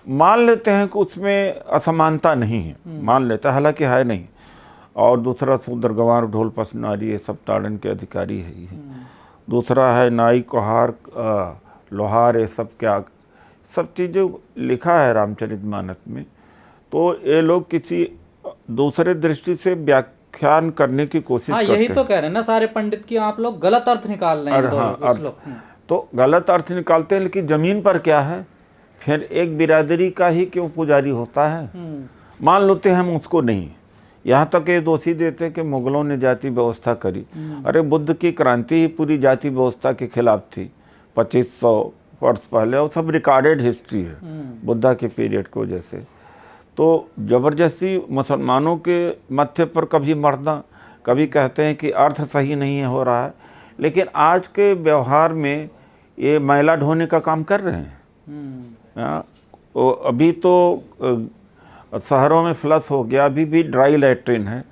मान लेते हैं कि उसमें असमानता नहीं है, मान लेते हैं, हालांकि है नहीं। और दूसरा शूद्र गंवार ढोल पसनारी ये सब ताड़न के अधिकारी है ही है। दूसरा है नाई कुहार लोहार, ये सब क्या सब चीज़ें लिखा है रामचरितमानस में। तो ये लोग किसी दूसरे दृष्टि से व्याख्यान करने की कोशिश करते हैं। यही तो कह रहे हैं ना सारे पंडित की आप लोग गलत अर्थ निकाल रहे हैं। तो गलत अर्थ निकालते हैं, लेकिन जमीन पर क्या है, फिर एक बिरादरी का ही क्यों पुजारी होता है। मान लेते हैं हम उसको नहीं, यहाँ तक ये दोषी देते कि मुगलों ने जाति व्यवस्था करी। अरे बुद्ध की क्रांति ही पूरी जाति व्यवस्था के खिलाफ थी 2500 वर्ष पहले, और सब रिकॉर्डेड हिस्ट्री है बुद्धा के पीरियड को जैसे। तो जबरदस्ती मुसलमानों के मत्थे पर कभी मरना, कभी कहते हैं कि अर्थ सही नहीं हो रहा है, लेकिन आज के व्यवहार में ये मैला ढोने का काम कर रहे हैं। अभी तो शहरों में फ्लश हो गया, अभी भी ड्राई लैट्रिन है,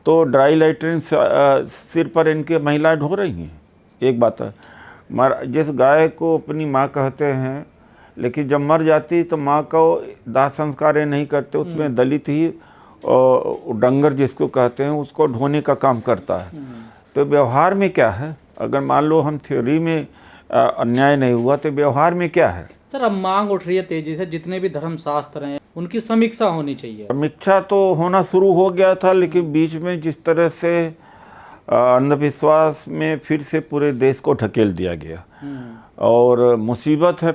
तो ड्राई लैट्रिन सिर पर इनके महिलाएं ढो रही हैं। एक बात है, जिस गाय को अपनी माँ कहते हैं, लेकिन जब मर जाती तो माँ को दाह संस्कार नहीं करते, उसमें दलित ही डंगर जिसको कहते हैं उसको ढोने का काम करता है। तो व्यवहार में क्या है, अगर मान लो हम थ्योरी में अन्याय नहीं हुआ तो व्यवहार में क्या है। सर अब मांग उठ रही है तेजी से, जितने भी धर्मशास्त्र हैं उनकी समीक्षा होनी चाहिए। समीक्षा तो होना शुरू हो गया था, लेकिन बीच में जिस तरह से अंधविश्वास में फिर से पूरे देश को ढकेल दिया गया। और मुसीबत है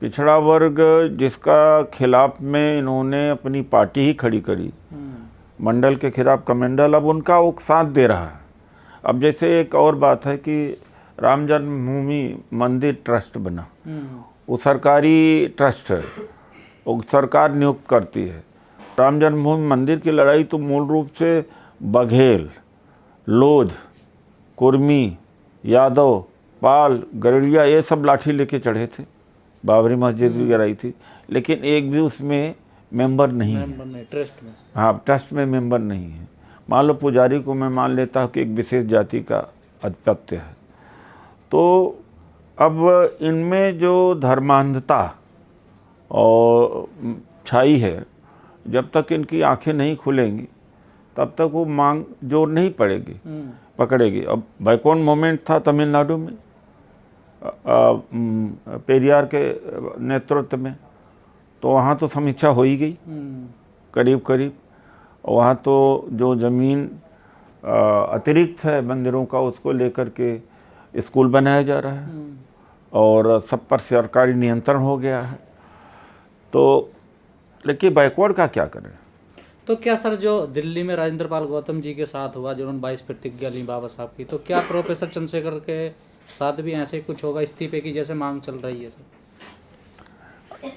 पिछड़ा वर्ग जिसका खिलाफ में इन्होंने अपनी पार्टी ही खड़ी करी, मंडल के खिलाफ कमंडल, अब उनका वो साथ दे रहा है। अब जैसे एक और बात है कि राम जन्मभूमि मंदिर ट्रस्ट बना, वो सरकारी ट्रस्ट है, वो सरकार नियुक्त करती है। राम जन्मभूमि मंदिर की लड़ाई तो मूल रूप से बघेल, लोध, कुर्मी, यादव, पाल, गरड़िया ये सब लाठी लेके चढ़े थे, बाबरी मस्जिद भी गिराई थी, लेकिन एक भी उसमें मेंबर नहीं है, ट्रस्ट में। हाँ, ट्रस्ट में मेंबर नहीं है। मान लो पुजारी को मैं मान लेता हूँ कि एक विशेष जाति का आधिपत्य है, तो अब इनमें जो धर्मांधता और छाई है, जब तक इनकी आंखें नहीं खुलेंगी तब तक वो मांग जोर नहीं पकड़ेगी। अब बैकवर्ड मूवमेंट था तमिलनाडु में पेरियार के नेतृत्व में, तो वहाँ तो समीक्षा हो ही गई करीब। वहाँ तो जो ज़मीन अतिरिक्त है मंदिरों का, उसको लेकर के स्कूल बनाया जा रहा है और सब पर सरकारी नियंत्रण हो गया है। तो लेकिन बैकवर्ड का क्या करें। तो क्या सर जो दिल्ली में राजेंद्र पाल गौतम जी के साथ हुआ, जिन्होंने 22 प्रतिज्ञा ली बाबा साहब की, तो क्या प्रोफेसर चंद्रशेखर के साथ भी ऐसे कुछ होगा, इस्तीफे की जैसे मांग चल रही है सर?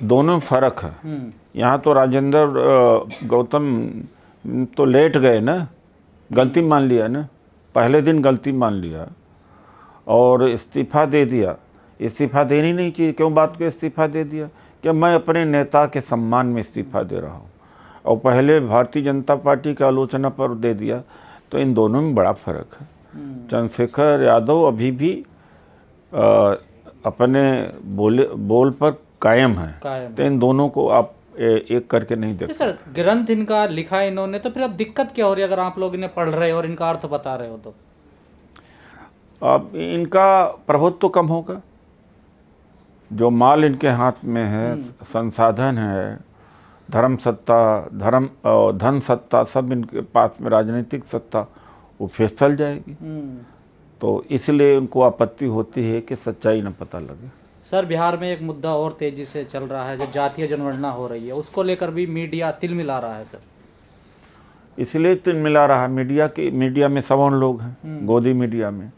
दोनों में फ़र्क है। यहाँ तो राजेंद्र गौतम तो लेट गए ना, गलती मान लिया ना, पहले दिन गलती मान लिया और इस्तीफा दे दिया। इस्तीफा देनी नहीं चाहिए, क्यों बात को इस्तीफा दे दिया कि मैं अपने नेता के सम्मान में इस्तीफा दे रहा हूँ, और पहले भारतीय जनता पार्टी की आलोचना पर दे दिया। तो इन दोनों में बड़ा फ़र्क है। चंद्रशेखर यादव अभी भी अपने बोल पर कायम है। तो इन दोनों को आप एक करके नहीं देख सर। ग्रंथ इनका लिखा है इन्होंने, तो फिर अब दिक्कत क्या हो रही है अगर आप लोग इन्हें पढ़ रहे हो और इनका अर्थ बता रहे हो तो? अब इनका प्रभुत्व तो कम होगा। जो माल इनके हाथ में है, संसाधन है, धर्म सत्ता, धन सत्ता, सब इनके पास में, राजनीतिक सत्ता, वो फिसल जाएगी। तो इसलिए उनको आपत्ति होती है कि सच्चाई न पता लगे। सर बिहार में एक मुद्दा और तेजी से चल रहा है, जो जातीय जनगणना हो रही है, उसको लेकर भी मीडिया तिल मिला रहा है सर। इसलिए तिल मिला रहा है मीडिया में सवर्ण लोग हैं, गोदी मीडिया में,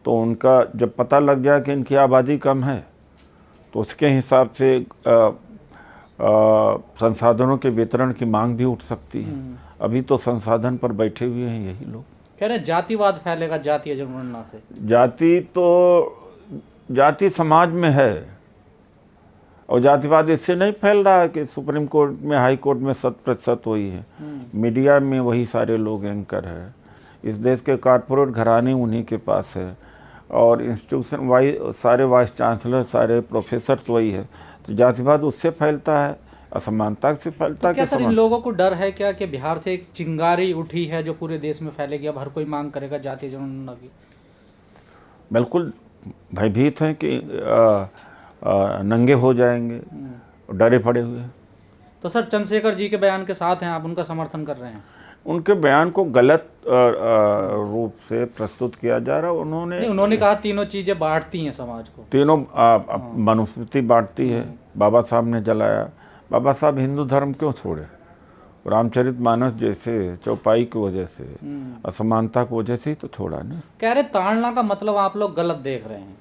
तो उनका जब पता लग जाए कि इनकी आबादी कम है तो उसके हिसाब से संसाधनों के वितरण की मांग भी उठ सकती है। अभी तो संसाधन पर बैठे हुए हैं यही लोग। कह रहे जातिवाद फैलेगा जातीय जनगणना से। जाति समाज में है, और जातिवाद इससे नहीं फैल रहा है कि सुप्रीम कोर्ट में, हाई कोर्ट में 100% वही है। मीडिया में वही सारे लोग एंकर है। इस देश के कॉर्पोरेट घराने उन्हीं के पास है। और इंस्टीट्यूशन वाइज सारे वाइस चांसलर, सारे प्रोफेसर वही है, तो जातिवाद उससे फैलता है, असमानता से फैलता है। क्या सर इन लोगों को डर है क्या कि बिहार से एक चिंगारी उठी है जो पूरे देश में फैलेगी, अब हर कोई मांग करेगा जातीय जनगणना की? बिल्कुल भयभीत हैं कि नंगे हो जाएंगे, डरे पड़े हुए हैं। तो सर चंद्रशेखर जी के बयान के साथ हैं आप, उनका समर्थन कर रहे हैं? उनके बयान को गलत रूप से प्रस्तुत किया जा रहा है। उन्होंने कहा तीनों चीजें बांटती हैं समाज को, तीनों मनुस्मृति बांटती है, बाबा साहब ने जलाया। बाबा साहब हिंदू धर्म क्यों छोड़े? रामचरितमानस जैसे चौपाई की वजह से, असमानता की वजह से ही तो छोड़ा ना। कह रहे ताड़ना का मतलब आप लोग गलत देख रहे हैं।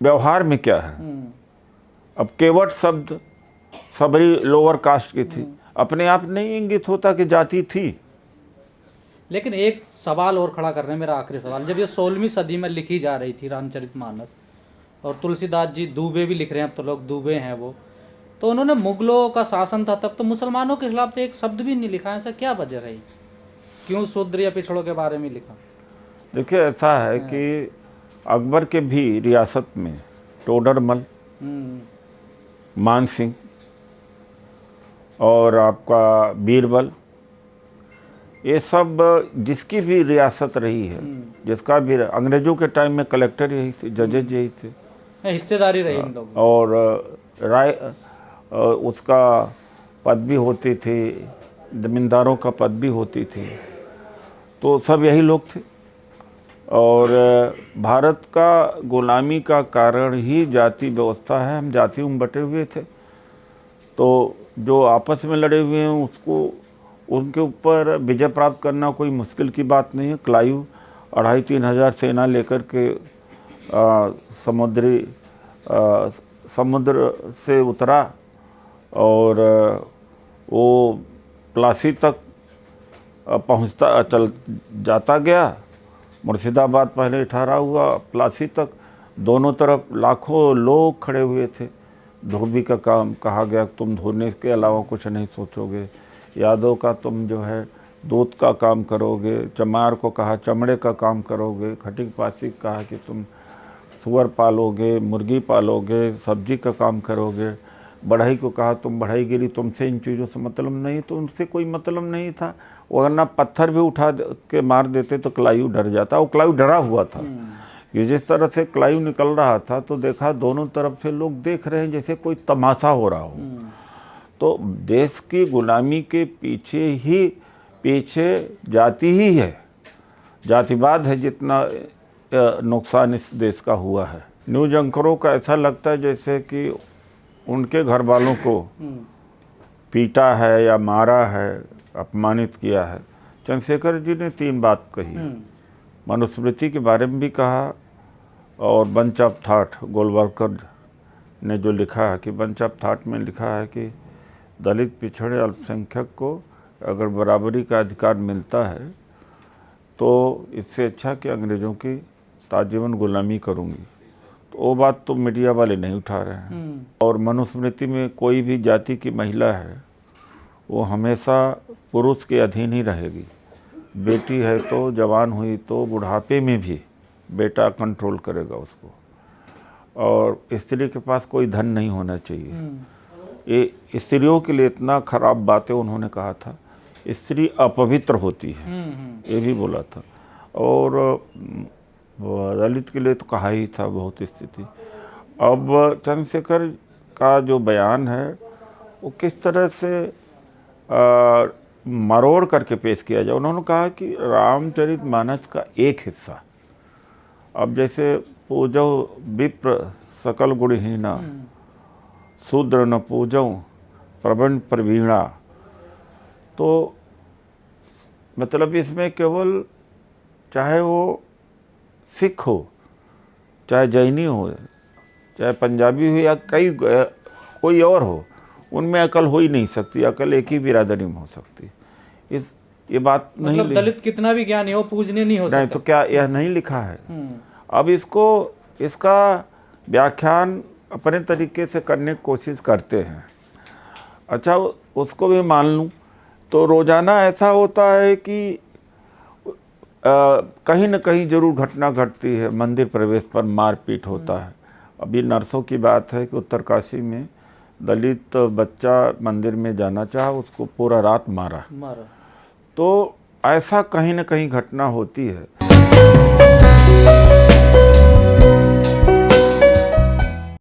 व्यवहार में क्या है? अब केवट शब्द सबरी लोअर कास्ट की थी, अपने आप नहीं इंगित होता कि जाति थी। लेकिन एक सवाल और खड़ा कर रहे हैं, मेरा आखिरी सवाल। जब ये 16वीं सदी में लिखी जा रही थी रामचरितमानस, और तुलसीदास जी दूबे भी लिख रहे हैं, अब तो लोग दूबे हैं वो, तो उन्होंने मुगलों का शासन था तब, तो मुसलमानों के खिलाफ तो एक शब्द भी नहीं लिखा। ऐसा क्या वजह रही? क्यों शूद्र या पिछड़ों के बारे में लिखा? देखिए ऐसा है कि अकबर के भी रियासत में टोडरमल, मान सिंह और आपका बीरबल, ये सब जिसकी भी रियासत रही है, जिसका भी, अंग्रेजों के टाइम में कलेक्टर यही थे, जजेज यही थे, हिस्सेदारी रही इन लोगों। और राय उसका पद भी होती थी, जमींदारों का पद भी होती थी, तो सब यही लोग थे। और भारत का गुलामी का कारण ही जाति व्यवस्था है। हम जातियों में बटे हुए थे, तो जो आपस में लड़े हुए हैं उसको, उनके ऊपर विजय प्राप्त करना कोई मुश्किल की बात नहीं है। क्लाइव 2500-3000 हज़ार सेना लेकर के समुद्र से उतरा और वो प्लासी तक पहुंचता चल जाता गया। मुर्शिदाबाद पहले ठहरा हुआ, प्लासी तक, दोनों तरफ लाखों लोग खड़े हुए थे। धोबी का काम कहा गया, तुम धोने के अलावा कुछ नहीं सोचोगे। यादव का तुम जो है दूध का काम करोगे। चमार को कहा चमड़े का काम करोगे। खटिक पासी कहा कि तुम सुअर पालोगे, मुर्गी पालोगे, सब्जी का काम करोगे। बढ़ई को कहा तुम बढ़ईगिरी, तुमसे इन चीज़ों से मतलब नहीं। तो उनसे कोई मतलब नहीं था। वरना पत्थर भी उठा के मार देते तो क्लाइव डर जाता। वो क्लाइव डरा हुआ था कि जिस तरह से क्लाइव निकल रहा था तो देखा दोनों तरफ से लोग देख रहे हैं जैसे कोई तमाशा हो रहा हो। तो देश की गुलामी के पीछे जाति ही है, जातिवाद है जितना नुकसान इस देश का हुआ है। न्यूज एंकरों का ऐसा लगता है जैसे कि उनके घर वालों को पीटा है या मारा है, अपमानित किया है। चंद्रशेखर जी ने 3 बात कही, मनुस्मृति के बारे में भी कहा, और बंच ऑफ थॉट गोलवलकर ने जो लिखा है कि बंच ऑफ थॉट में लिखा है कि दलित, पिछड़े, अल्पसंख्यक को अगर बराबरी का अधिकार मिलता है तो इससे अच्छा कि अंग्रेज़ों की ताजीवन गुलामी करूँगी। तो वो बात तो मीडिया वाले नहीं उठा रहे हैं। और मनुस्मृति में कोई भी जाति की महिला है वो हमेशा पुरुष के अधीन ही रहेगी। बेटी है तो जवान हुई तो बुढ़ापे में भी बेटा कंट्रोल करेगा उसको। और स्त्री के पास कोई धन नहीं होना चाहिए। ये स्त्रियों के लिए इतना खराब बातें उन्होंने कहा था। स्त्री अपवित्र होती है, ये भी बोला था। और दलित के लिए तो कहा ही था बहुत स्थिति। अब चंद्रशेखर का जो बयान है वो किस तरह से मरोड़ करके पेश किया जाए। उन्होंने कहा कि रामचरितमानस का एक हिस्सा, अब जैसे पूजो विप्र सकल गुणहीना, शूद्र न पूजो प्रबंध प्रवीणा, तो मतलब इसमें केवल चाहे वो सिख हो, चाहे जैनी हो, चाहे पंजाबी हो या कोई और हो, उनमें अकल हो ही नहीं सकती। अकल एक ही बिरादरी में हो सकती। ये बात नहीं, मतलब दलित कितना भी ज्ञानी हो पूजनीय नहीं हो सकता। नहीं तो क्या यह नहीं लिखा है? अब इसका व्याख्यान अपने तरीके से करने की कोशिश करते हैं। अच्छा, उसको भी मान लूँ तो रोज़ाना ऐसा होता है कि कहीं न कहीं जरूर घटना घटती है, मंदिर प्रवेश पर मारपीट होता है। अभी नरसों की बात है कि उत्तरकाशी में दलित बच्चा मंदिर में जाना चाहा, उसको पूरा रात मारा। मारा। तो ऐसा कहीं न कहीं घटना होती है।